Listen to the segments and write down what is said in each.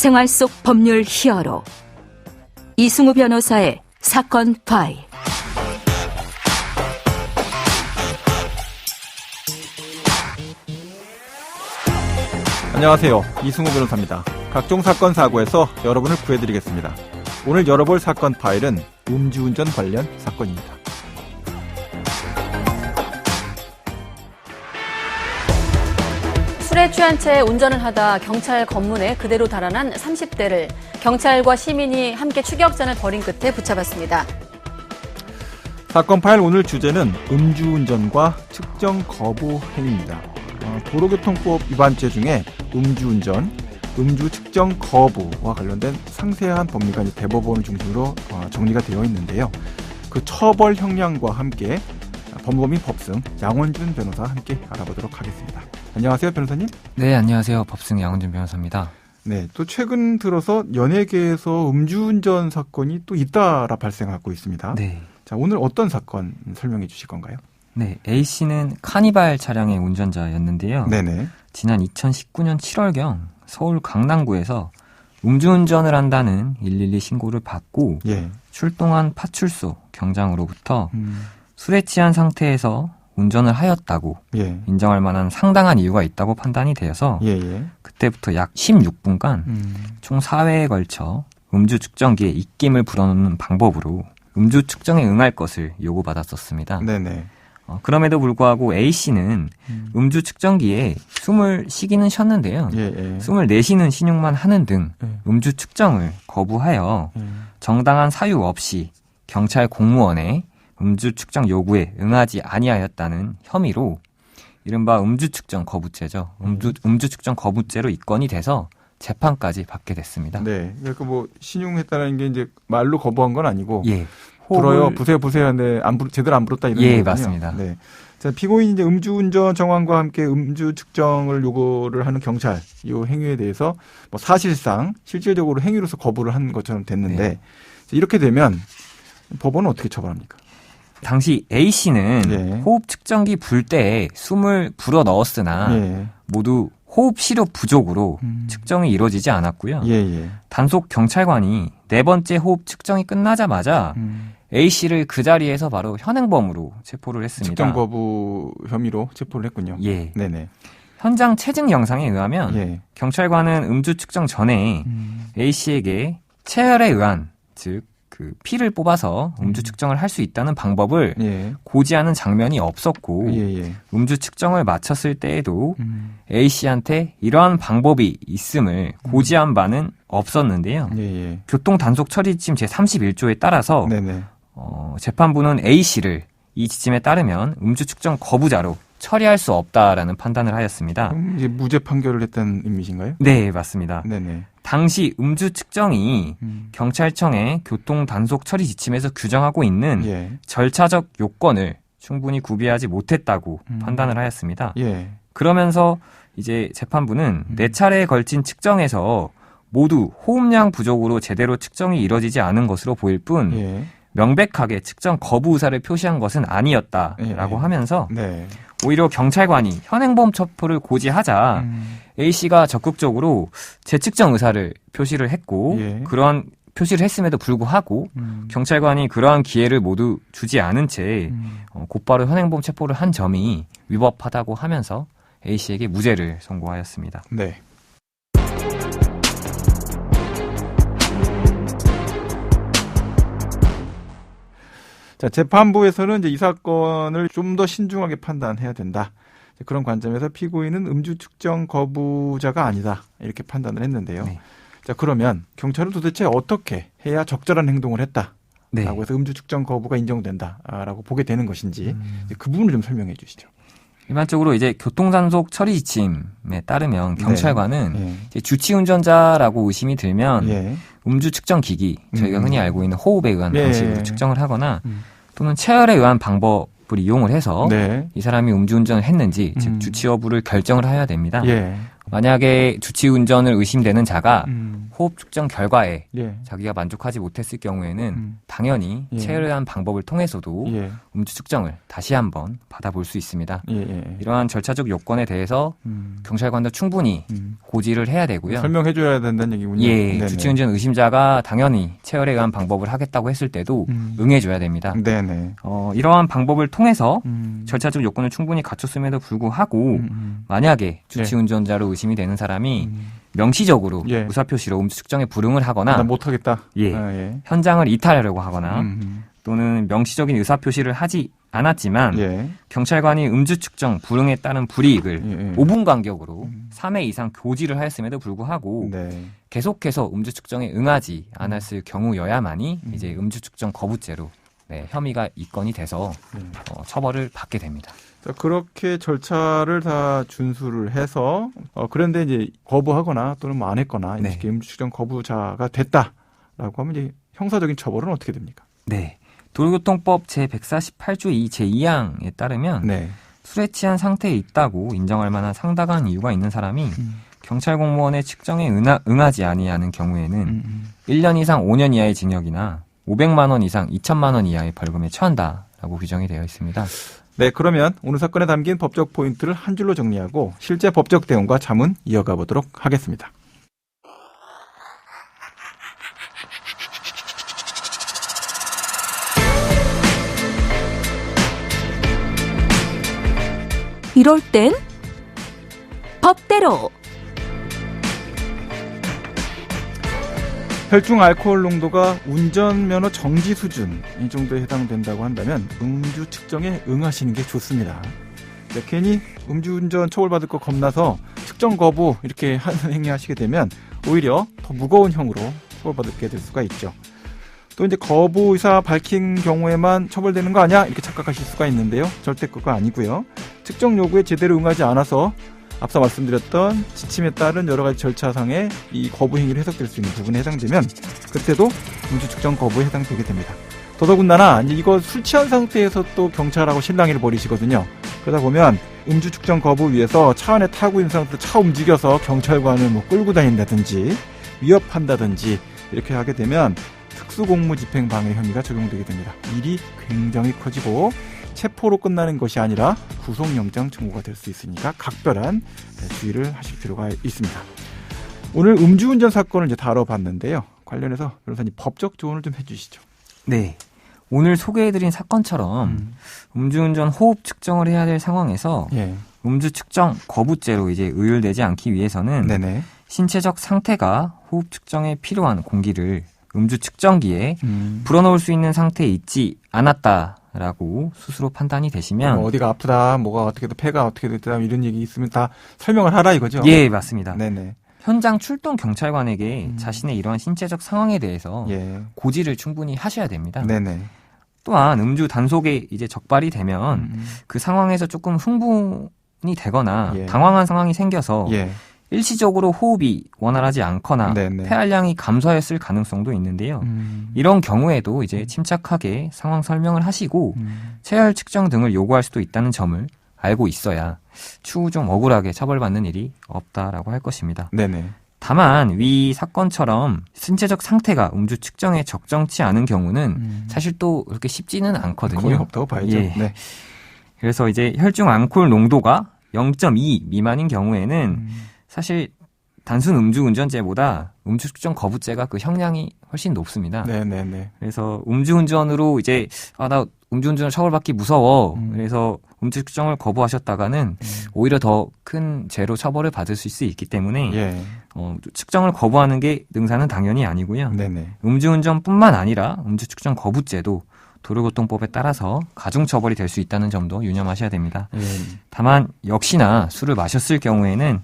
생활 속 법률 히어로 이승우 변호사의 사건 파일. 안녕하세요. 이승우 변호사입니다. 각종 사건 사고에서 여러분을 구해드리겠습니다. 오늘 열어볼 사건 파일은 음주운전 관련 사건입니다. 술에 취한 채 운전을 하다 경찰 검문에 그대로 달아난 30대를 경찰과 시민이 함께 추격전을 벌인 끝에 붙잡았습니다. 사건 파일 오늘 주제는 음주운전과 측정 거부 행위입니다. 도로교통법 위반죄 중에 음주운전, 음주 측정 거부와 관련된 상세한 법리가 대법원을 중심으로 정리가 되어 있는데요. 그 처벌 형량과 함께 법무법인 법승 양원준 변호사와 함께 알아보도록 하겠습니다. 안녕하세요, 변호사님. 네, 안녕하세요. 법승 양원준 변호사입니다. 네, 또 최근 들어서 연예계에서 음주운전 사건이 또 잇따라 발생하고 있습니다. 네. 자, 오늘 어떤 사건 설명해 주실 건가요? 네, A씨는 카니발 차량의 운전자였는데요. 네네. 지난 2019년 7월경 서울 강남구에서 음주운전을 한다는 112 신고를 받고 출동한 파출소 경장으로부터 술에 취한 상태에서 운전을 하였다고 인정할 만한 상당한 이유가 있다고 판단이 되어서 그때부터 약 16분간 총 4회에 걸쳐 음주 측정기에 입김을 불어넣는 방법으로 음주 측정에 응할 것을 요구받았었습니다. 네네. 그럼에도 불구하고 A씨는 음주 측정기에 숨을 쉬기는 쉬었는데요. 숨을 내쉬는 신용만 하는 등 음주 측정을 거부하여 정당한 사유 없이 경찰 공무원의 음주 측정 요구에 응하지 아니하였다는 혐의로 이른바 음주 측정 거부죄죠. 음주 측정 거부죄로 입건이 돼서 재판까지 받게 됐습니다. 네. 그러니까 뭐 신용했다는 게 이제 말로 거부한 건 아니고 불어요, 보세요 하는데 제대로 안 불었다 이런 거군요. 맞습니다. 네. 자, 피고인이 이제 음주운전 정황과 함께 음주 측정을 요구를 하는 경찰 이 행위에 대해서 뭐 사실상 실질적으로 행위로서 거부를 한 것처럼 됐는데 이렇게 되면 법원은 어떻게 처벌합니까? 당시 A씨는 호흡 측정기 불 때에 숨을 불어 넣었으나 모두 호흡 시력 부족으로 측정이 이루어지지 않았고요. 단속 경찰관이 네 번째 호흡 측정이 끝나자마자 A씨를 그 자리에서 바로 현행범으로 체포를 했습니다. 측정 거부 혐의로 체포를 했군요. 네네. 현장 체증 영상에 의하면 경찰관은 음주 측정 전에 A씨에게 체열에 의한 즉 그 피를 뽑아서 음주 측정을 할 수 있다는 방법을 고지하는 장면이 없었고 음주 측정을 마쳤을 때에도 A씨한테 이러한 방법이 있음을 고지한 바는 없었는데요. 교통 단속 처리 지침 제31조에 따라서 재판부는 A씨를 이 지침에 따르면 음주 측정 거부자로 처리할 수 없다라는 판단을 하였습니다. 그럼 이제 무죄 판결을 했다는 의미신가요? 네, 맞습니다. 네네. 당시 음주 측정이 경찰청의 교통 단속 처리 지침에서 규정하고 있는 절차적 요건을 충분히 구비하지 못했다고 판단을 하였습니다. 그러면서 이제 재판부는 네 차례에 걸친 측정에서 모두 호흡량 부족으로 제대로 측정이 이뤄지지 않은 것으로 보일 뿐 명백하게 측정 거부 의사를 표시한 것은 아니었다라고 하면서 오히려 경찰관이 현행범 체포를 고지하자 A씨가 적극적으로 재측정 의사를 표시를 했고 그러한 표시를 했음에도 불구하고 경찰관이 그러한 기회를 모두 주지 않은 채 곧바로 현행범 체포를 한 점이 위법하다고 하면서 A씨에게 무죄를 선고하였습니다. 네. 자, 재판부에서는 이제 이 사건을 좀 더 신중하게 판단해야 된다. 그런 관점에서 피고인은 음주 측정 거부자가 아니다. 이렇게 판단을 했는데요. 자, 그러면 경찰은 도대체 어떻게 해야 적절한 행동을 했다. 라고 해서 음주 측정 거부가 인정된다라고 보게 되는 것인지 그 부분을 좀 설명해 주시죠. 일반적으로 이제 교통단속 처리 지침에 따르면 경찰관은 이제 주치운전자라고 의심이 들면 음주 측정 기기, 저희가 흔히 알고 있는 호흡에 의한 방식으로 측정을 하거나 또는 체열에 의한 방법을 이용을 해서 이 사람이 음주운전을 했는지 즉 주치 여부를 결정을 해야 됩니다. 만약에 주치운전을 의심되는 자가 호흡 측정 결과에 자기가 만족하지 못했을 경우에는 당연히 체열에 의한 방법을 통해서도 음주 측정을 다시 한번 받아볼 수 있습니다. 이러한 절차적 요건에 대해서 경찰관도 충분히 고지를 해야 되고요. 설명해줘야 된다는 얘기군요. 예, 주치운전 의심자가 당연히 체열에 의한 방법을 하겠다고 했을 때도 응해줘야 됩니다. 네네. 이러한 방법을 통해서 절차적 요건을 충분히 갖췄음에도 불구하고 만약에 주치운전자로 의심이 되는 사람이 명시적으로 의사표시로 음주 측정에 불응을 하거나 난 못하겠다. 현장을 이탈하려고 하거나 또는 명시적인 의사표시를 하지 않았지만 경찰관이 음주 측정 불응에 따른 불이익을 5분 간격으로 3회 이상 교지를 하였음에도 불구하고 계속해서 음주 측정에 응하지 않았을 경우여야만이 이제 음주 측정 거부죄로 혐의가 입건이 돼서 처벌을 받게 됩니다. 자, 그렇게 절차를 다 준수를 해서 그런데 이제 거부하거나 또는 뭐 안 했거나 이렇게 음주 측정 거부자가 됐다라고 하면 이제 형사적인 처벌은 어떻게 됩니까? 네. 도로교통법 제148조 2 제2항에 따르면 술에 취한 상태에 있다고 인정할 만한 상당한 이유가 있는 사람이 경찰 공무원의 측정에 응하지 아니하는 경우에는 1년 이상 5년 이하의 징역이나 500만 원 이상 2천만 원 이하의 벌금에 처한다라고 규정이 되어 있습니다. 네, 그러면 오늘 사건에 담긴 법적 포인트를 한 줄로 정리하고 실제 법적 대응과 자문 이어가 보도록 하겠습니다. 이럴 땐 법대로. 혈중 알코올 농도가 운전면허 정지 수준 이 정도에 해당된다고 한다면 음주 측정에 응하시는 게 좋습니다. 괜히 음주운전 처벌받을 거 겁나서 측정 거부 이렇게 행위하시게 되면 오히려 더 무거운 형으로 처벌받게 될 수가 있죠. 또 이제 거부 의사 밝힌 경우에만 처벌되는 거 아니야? 이렇게 착각하실 수가 있는데요. 절대 그거 아니고요. 측정 요구에 제대로 응하지 않아서 앞서 말씀드렸던 지침에 따른 여러 가지 절차상의 이 거부 행위를 해석될 수 있는 부분에 해당되면 그때도 음주 측정 거부에 해당되게 됩니다. 더더군다나 이제 이거 술 취한 상태에서 또 경찰하고 실랑이를 벌이시거든요. 그러다 보면 음주 측정 거부 위해서 차 안에 타고 있는 상태에서 차 움직여서 경찰관을 뭐 끌고 다닌다든지 위협한다든지 이렇게 하게 되면 특수공무집행 방해 혐의가 적용되게 됩니다. 일이 굉장히 커지고 체포로 끝나는 것이 아니라 구속영장 청구가 될 수 있으니까 각별한 주의를 하실 필요가 있습니다. 오늘 음주운전 사건을 이제 다뤄봤는데요. 관련해서 변호사님 법적 조언을 좀 해주시죠. 네. 오늘 소개해드린 사건처럼 음주운전 호흡 측정을 해야 될 상황에서 음주 측정 거부죄로 이제 의율되지 않기 위해서는 신체적 상태가 호흡 측정에 필요한 공기를 음주 측정기에 불어넣을 수 있는 상태에 있지 않았다라고 스스로 판단이 되시면 어디가 아프다, 뭐가 어떻게 돼, 폐가 어떻게 됐다 이런 얘기 있으면 다 설명을 하라 이거죠? 예, 맞습니다. 네네. 현장 출동 경찰관에게 자신의 이러한 신체적 상황에 대해서 고지를 충분히 하셔야 됩니다. 네네. 또한 음주 단속에 이제 적발이 되면 그 상황에서 조금 흥분이 되거나 당황한 상황이 생겨서 일시적으로 호흡이 원활하지 않거나 폐활량이 감소했을 가능성도 있는데요. 이런 경우에도 이제 침착하게 상황 설명을 하시고 체열 측정 등을 요구할 수도 있다는 점을 알고 있어야 추후 좀 억울하게 처벌받는 일이 없다라고 할 것입니다. 네네. 다만 위 사건처럼 신체적 상태가 음주 측정에 적정치 않은 경우는 사실 또 그렇게 쉽지는 않거든요. 거의 없다고 봐야죠. 네. 그래서 이제 혈중 알코올 농도가 0.2 미만인 경우에는 사실 단순 음주운전죄보다 음주 측정 거부죄가 그 형량이 훨씬 높습니다. 네네네. 그래서 음주운전으로 이제 나 음주운전을 처벌받기 무서워. 그래서 음주 측정을 거부하셨다가는 오히려 더 큰 죄로 처벌을 받을 수 있기 때문에 측정을 거부하는 게 능사는 당연히 아니고요. 네네. 음주운전뿐만 아니라 음주 측정 거부죄도 도로교통법에 따라서 가중처벌이 될 수 있다는 점도 유념하셔야 됩니다. 다만 역시나 술을 마셨을 경우에는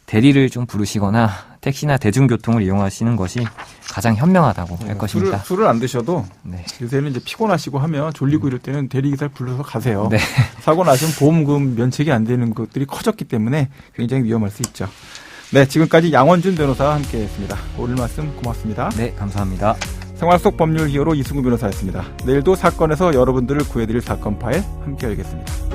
대리를 좀 부르시거나 택시나 대중교통을 이용하시는 것이 가장 현명하다고 할 것입니다. 술을 안 드셔도 요새는 이제 피곤하시고 하면 졸리고 이럴 때는 대리기사를 불러서 가세요. 사고 나시면 보험금 면책이 안 되는 것들이 커졌기 때문에 굉장히 위험할 수 있죠. 네, 지금까지 양원준 변호사와 함께했습니다. 오늘 말씀 고맙습니다. 네, 감사합니다. 생활 속 법률 히어로 이승우 변호사였습니다. 내일도 사건에서 여러분들을 구해드릴 사건 파일 함께 열겠습니다.